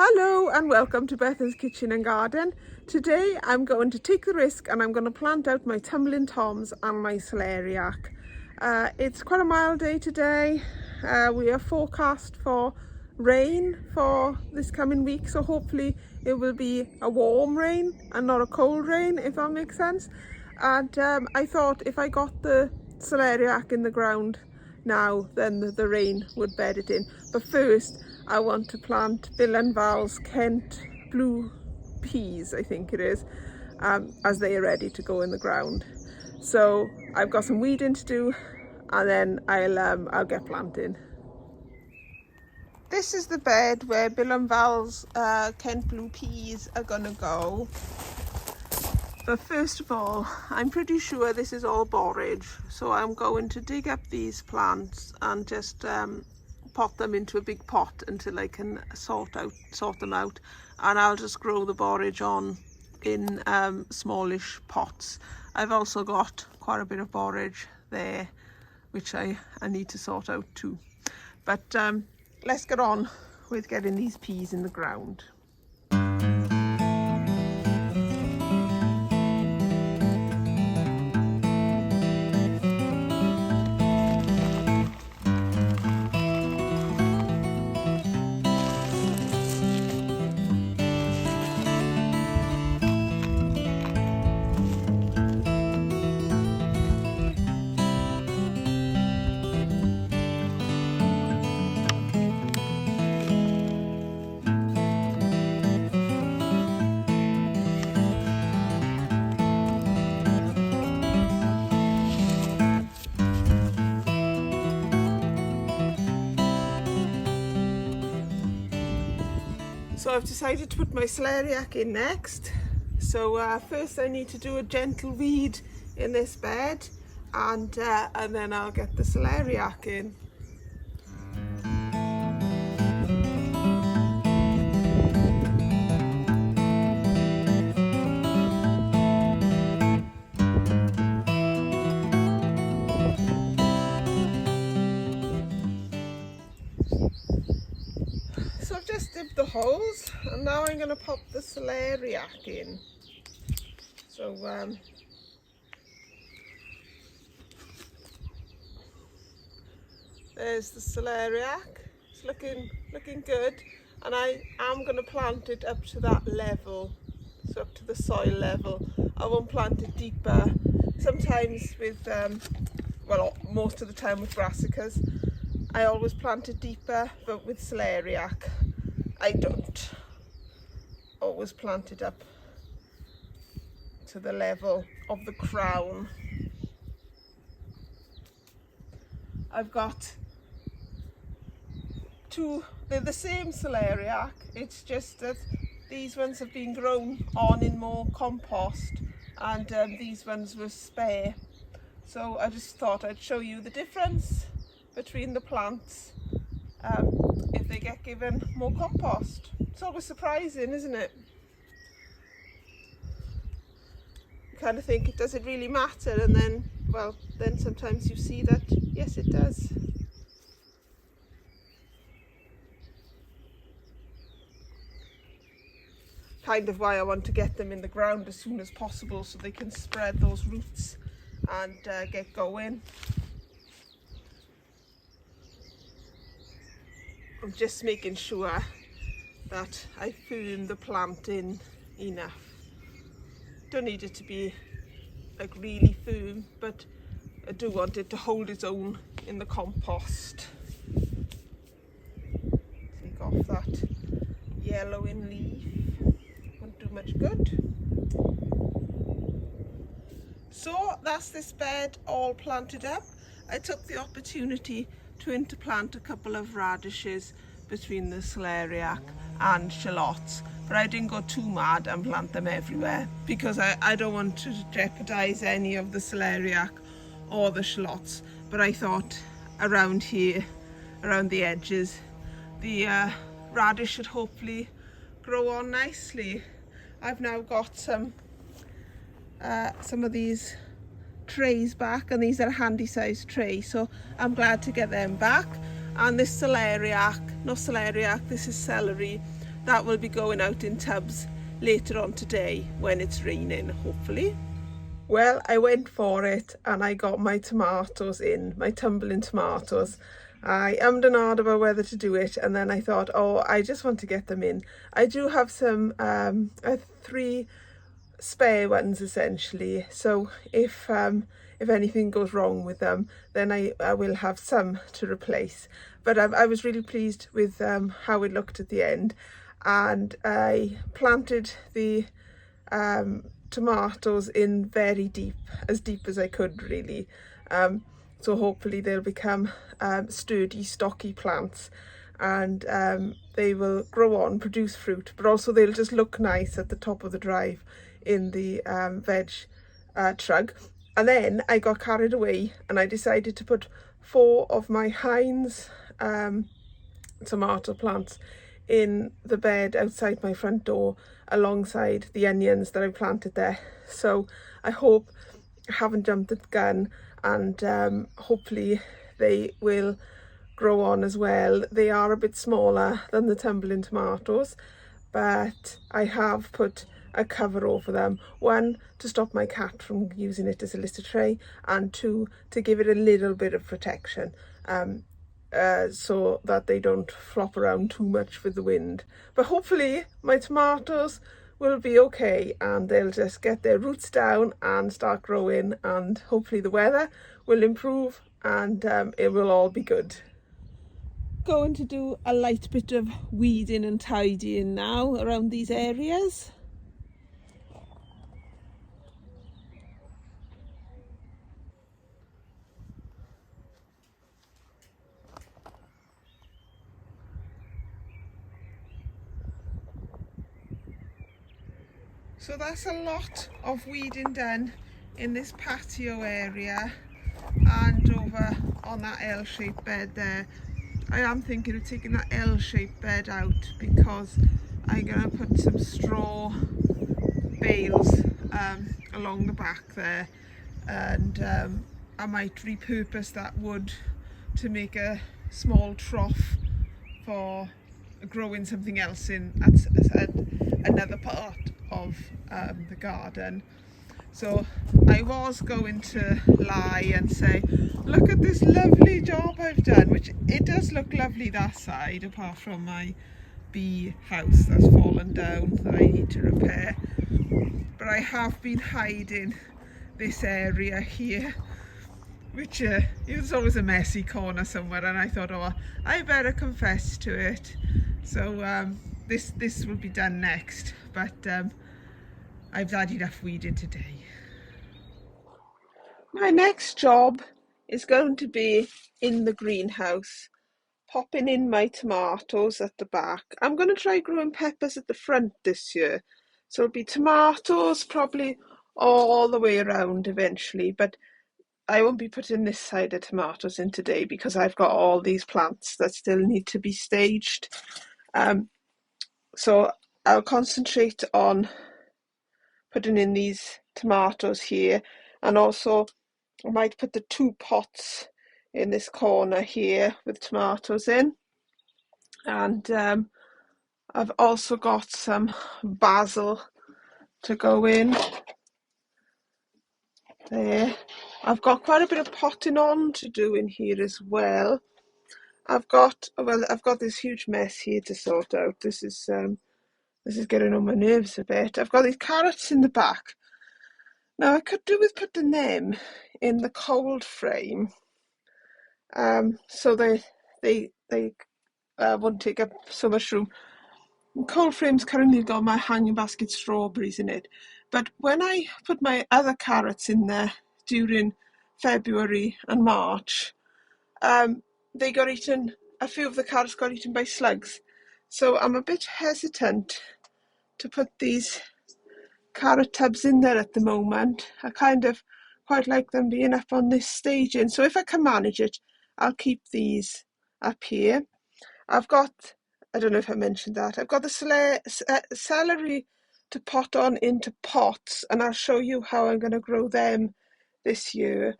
Hello and welcome to Bethan's Kitchen and Garden. Today I'm going to take the risk and I'm going to plant out my tumbling toms and my celeriac. It's quite a mild day today. We are forecast for rain for this coming week, so hopefully it will be a warm rain and not a cold rain, if that makes sense. And I thought if I got the celeriac in the ground now, then the rain would bed it in. But first I want to plant Bill and Val's Kent blue peas, I think it is, as they are ready to go in the ground. So I've got some weeding to do and then I'll get planting. This is the bed where Bill and Val's Kent blue peas are gonna go. But first of all, I'm pretty sure this is all borage, so I'm going to dig up these plants and just pot them into a big pot until I can sort them out, and I'll just grow the borage on in smallish pots. I've also got quite a bit of borage there which I need to sort out too. But let's get on with getting these peas in the ground. So I've decided to put my celeriac in next. So first I need to do a gentle weed in this bed, and then I'll get the celeriac in. So I've just dipped the holes and now I'm going to pop the celeriac in. So there's the celeriac. It's looking good, and I am going to plant it up to that level, so up to the soil level. I won't plant it deeper. Sometimes with well, most of the time with brassicas I always plant it deeper, but with celeriac I don't. Always plant it up to the level of the crown. I've got two, they're the same celeriac, it's just that these ones have been grown on in more compost, and these ones were spare. So I just thought I'd show you the difference between the plants if they get given more compost. It's always surprising, isn't it? You kind of think, does it really matter? And then, well, then sometimes you see that yes, it does. Kind of why I want to get them in the ground as soon as possible so they can spread those roots and get going. I'm just making sure that I firm the plant in enough. Don't need it to be like really firm, but I do want it to hold its own in the compost. Take off that yellowing leaf, won't do much good. So that's this bed all planted up. I took the opportunity to interplant a couple of radishes between the celeriac and shallots, but I didn't go too mad and plant them everywhere because I don't want to jeopardize any of the celeriac or the shallots. But I thought around here, around the edges, the radish should hopefully grow on nicely. I've now got some of these trays back, and these are a handy sized tray, so I'm glad to get them back. And this celeriac, not celeriac, this is celery. that will be going out in tubs later on today when it's raining, hopefully. Well, I went for it and I got my tomatoes in, my tumbling tomatoes. I ummed and ahed about whether to do it, and then I thought, oh, I just want to get them in. I do have some 3 spare ones essentially, so if anything goes wrong with them, then I will have some to replace. But I was really pleased with how it looked at the end, and I planted the tomatoes in very deep, as deep as I could really. So hopefully they'll become sturdy, stocky plants, and they will grow on, produce fruit, but also they'll just look nice at the top of the drive in the veg truck. And then I got carried away and I decided to put 4 of my Heinz tomato plants in the bed outside my front door alongside the onions that I planted there. So I hope I haven't jumped the gun, and hopefully they will grow on as well. They are a bit smaller than the tumbling tomatoes, but I have put a cover over them, 1 to stop my cat from using it as a litter tray, and 2 to give it a little bit of protection, so that they don't flop around too much with the wind. But hopefully my tomatoes will be okay and they'll just get their roots down and start growing, and hopefully the weather will improve and it will all be good. Going to do a light bit of weeding and tidying now around these areas. So that's a lot of weeding done in this patio area and over on that L-shaped bed there. I am thinking of taking that L-shaped bed out because I'm going to put some straw bales along the back there, and I might repurpose that wood to make a small trough for growing something else in at another part of the garden. So I was going to lie and say, look at this lovely job I've done, which it does look lovely that side, apart from my bee house that's fallen down that I need to repair. But I have been hiding this area here, which it was always a messy corner somewhere, and I thought, oh, I better confess to it. So this will be done next, but I've had enough weeding today. My next job is going to be in the greenhouse, popping in my tomatoes at the back. I'm going to try growing peppers at the front this year, so it'll be tomatoes probably all the way around eventually, but I won't be putting this side of tomatoes in today because I've got all these plants that still need to be staged. So I'll concentrate on putting in these tomatoes here, and also I might put the 2 pots in this corner here with tomatoes in. And I've also got some basil to go in there. I've got quite a bit of potting on to do in here as well. I've got this huge mess here to sort out. This is getting on my nerves a bit. I've got these carrots in the back. Now I could do with putting them in the cold frame, so they won't take up so much room. Cold frame's currently got my hanging basket strawberries in it, but when I put my other carrots in there during February and March, they got eaten. A few of the carrots got eaten by slugs, so I'm a bit hesitant to put these carrot tubs in there at the moment. I kind of quite like them being up on this staging, so if I can manage it, I'll keep these up here. I've got, I don't know if I mentioned that, I've got the celery to pot on into pots, and I'll show you how I'm going to grow them this year.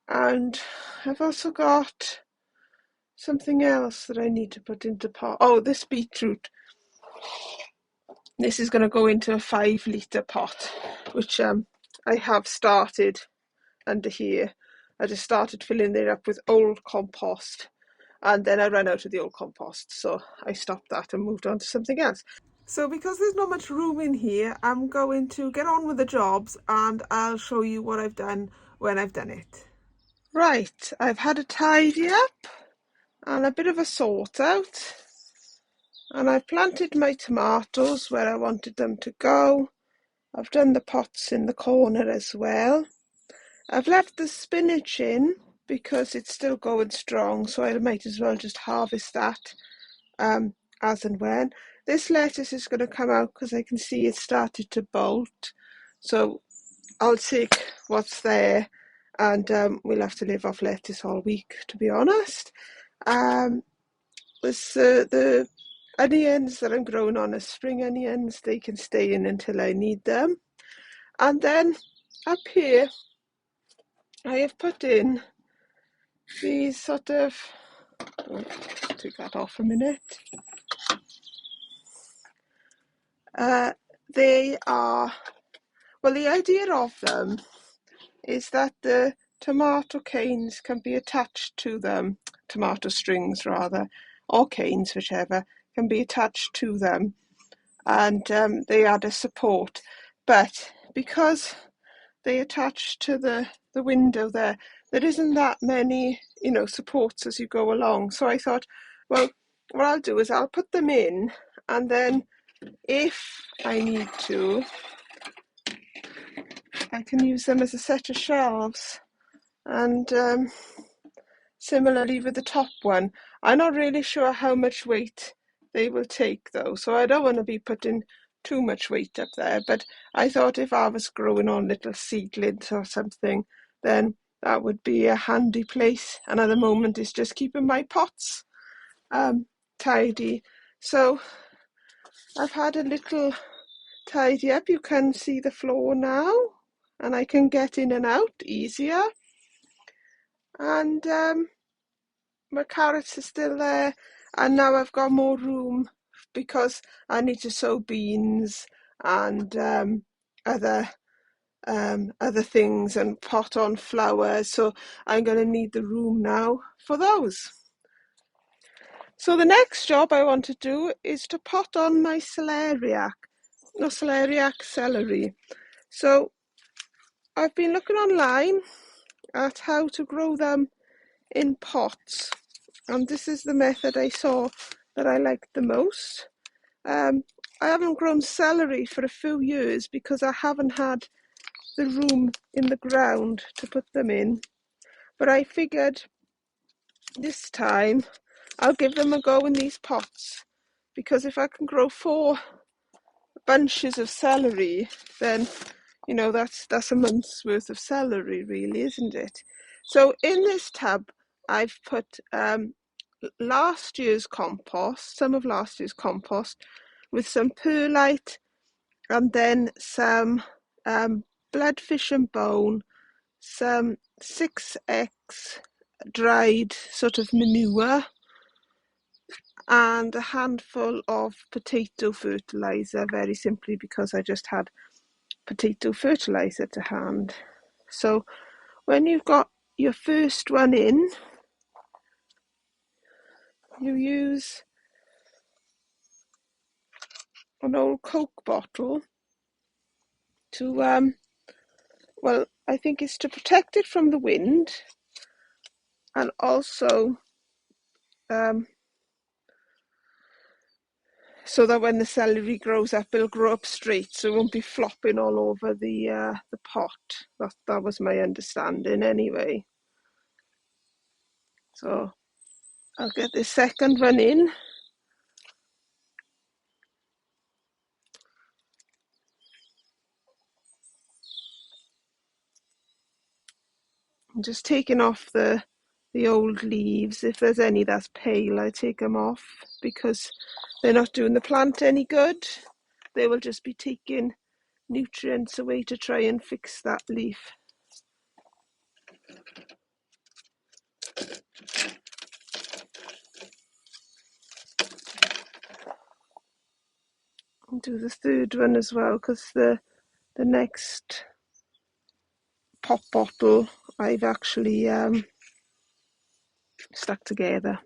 And I've also got something else that I need to put into pot. Oh, this beetroot. This is going to go into a 5 litre pot, which I have started under here. I just started filling it up with old compost, and then I ran out of the old compost, so I stopped that and moved on to something else. So because there's not much room in here, I'm going to get on with the jobs and I'll show you what I've done when I've done it. Right, I've had a tidy up and a bit of a sort out, and I've planted my tomatoes where I wanted them to go. I've done the pots in the corner as well. I've left the spinach in because it's still going strong, so I might as well just harvest that as and when. This lettuce is going to come out because I can see it started to bolt, so I'll take what's there, and we'll have to live off lettuce all week, to be honest. The onions that I'm growing on are spring onions. They can stay in until I need them. And then up here I have put in these sort of, take that off a minute. They are, well, the idea of them is that the tomato canes can be attached to them, tomato strings rather, or canes, whichever, can be attached to them, and they add a support. But because they attach to the window there isn't that many, supports as you go along. So I thought, well, what I'll do is I'll put them in, and then if I need to, I can use them as a set of shelves. And similarly with the top one, I'm not really sure how much weight they will take though, so I don't want to be putting too much weight up there. But I thought if I was growing on little seedlings or something, then that would be a handy place. And at the moment it's just keeping my pots tidy. So I've had a little tidy up. You can see the floor now, and I can get in and out easier. And my carrots are still there, and now I've got more room because I need to sow beans and other things and pot on flowers, so I'm going to need the room now for those. So the next job I want to do is to pot on my celeriac, celery. So I've been looking online at how to grow them in pots, and this is the method I saw that I liked the most. I haven't grown celery for a few years because I haven't had the room in the ground to put them in, but I figured this time I'll give them a go in these pots, because if I can grow 4 bunches of celery, then that's a month's worth of celery, really, isn't it? So in this tub I've put last year's compost, some of last year's compost, with some perlite, and then some bloodfish and bone, some 6X dried sort of manure, and a handful of potato fertilizer, very simply because I just had potato fertilizer to hand. So when you've got your first one in, you use an old Coke bottle to, well, I think it's to protect it from the wind, and also so that when the celery grows up, it'll grow up straight, so it won't be flopping all over the pot. That was my understanding anyway. So I'll get the second one in. I'm just taking off the old leaves. If there's any that's pale, I take them off because they're not doing the plant any good. They will just be taking nutrients away to try and fix that leaf. And do the third one as well, because the next pop bottle I've actually stuck together.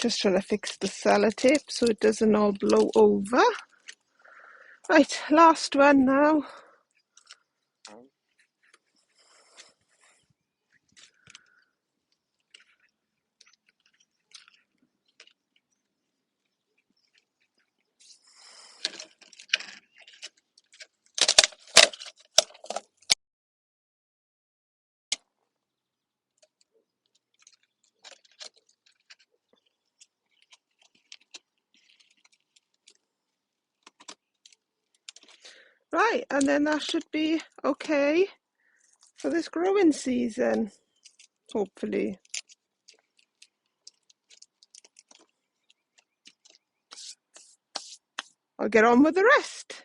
Just trying to fix the sellotape so it doesn't all blow over. Right, last one now. Right, and then that should be okay for this growing season, hopefully. I'll get on with the rest.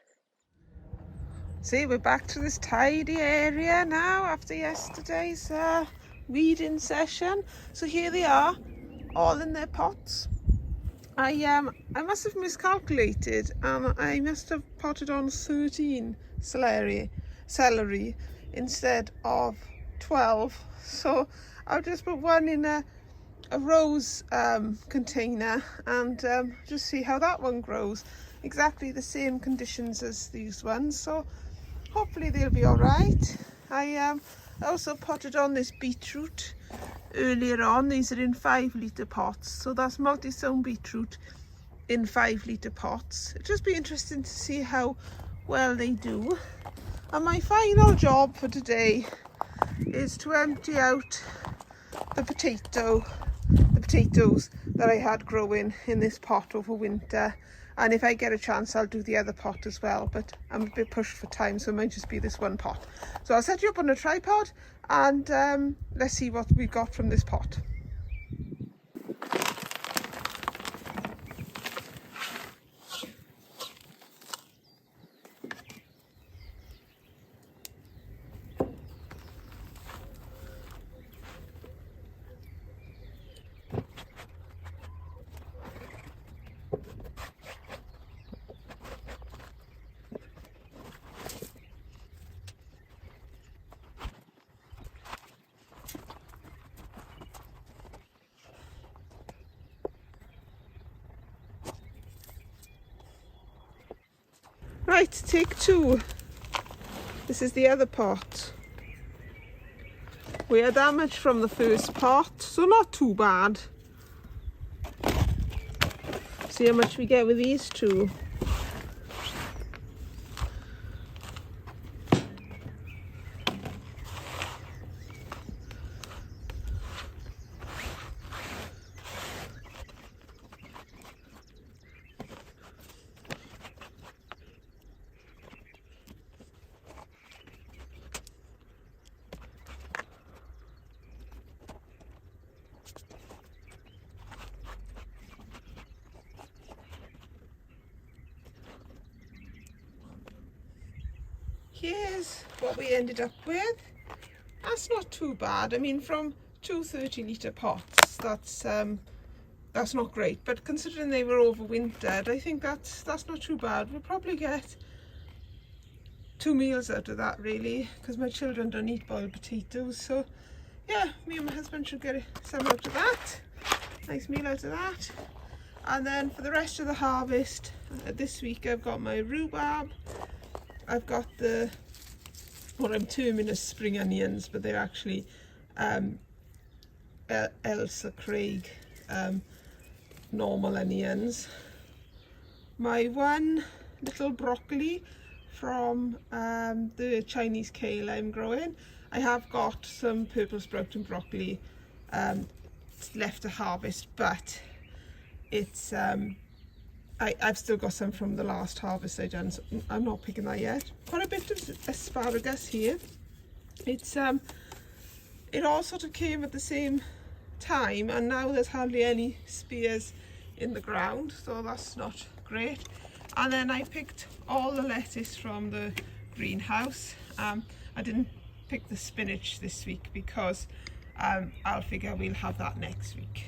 See, we're back to this tidy area now after yesterday's weeding session. So here they are, all in their pots. I must have miscalculated, and I must have potted on 13 celery instead of 12. So I'll just put one in a rose container and just see how that one grows. Exactly the same conditions as these ones, so hopefully they'll be all right. I also potted on this beetroot earlier on. These are in 5-litre pots, so that's multi-sown beetroot in 5-litre pots. It'll just be interesting to see how well they do. And my final job for today is to empty out the potatoes that I had growing in this pot over winter. And if I get a chance, I'll do the other pot as well, but I'm a bit pushed for time, so it might just be this one pot. So I'll set you up on a tripod and let's see what we've got from this pot. Right, take 2. This is the other pot. We had damage from the first pot, so not too bad. See how much we get with these 2. Here's what we ended up with. That's not too bad. I mean, from 2 30-litre pots, that's not great. But considering they were overwintered, I think that's not too bad. We'll probably get 2 meals out of that, really, because my children don't eat boiled potatoes. So yeah, me and my husband should get some out of that. Nice meal out of that. And then for the rest of the harvest, this week I've got my rhubarb. I've got what I'm terming as spring onions, but they're actually Elsa Craig normal onions. My one little broccoli from the Chinese kale I'm growing. I have got some purple sprouting broccoli left to harvest, but it's I've still got some from the last harvest I done, so I'm not picking that yet. Quite a bit of asparagus here. It's it all sort of came at the same time, and now there's hardly any spears in the ground, so that's not great. And then I picked all the lettuce from the greenhouse. I didn't pick the spinach this week because I'll figure we'll have that next week.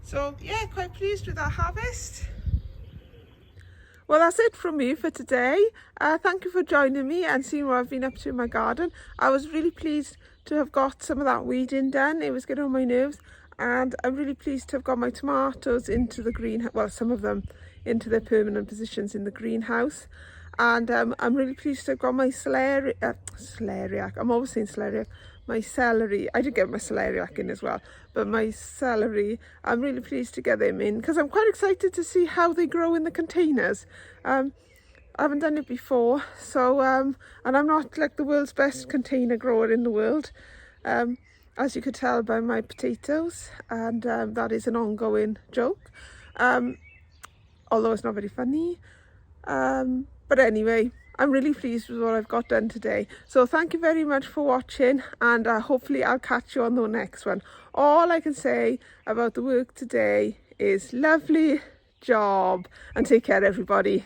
So yeah, quite pleased with our harvest. Well, that's it from me for today. Thank you for joining me and seeing what I've been up to in my garden. I was really pleased to have got some of that weeding done. It was getting on my nerves, and I'm really pleased to have got my tomatoes into the greenhouse, well, some of them into their permanent positions in the greenhouse. And I'm really pleased to have got my celeriac, I'm always saying celeriac, my celery. I did get my celeriac in as well, but my celery, I'm really pleased to get them in because I'm quite excited to see how they grow in the containers. I haven't done it before, so and I'm not like the world's best container grower in the world, as you could tell by my potatoes, and that is an ongoing joke, although it's not very funny. But anyway, I'm really pleased with what I've got done today. So thank you very much for watching, and hopefully I'll catch you on the next one. All I can say about the work today is lovely job, and take care everybody.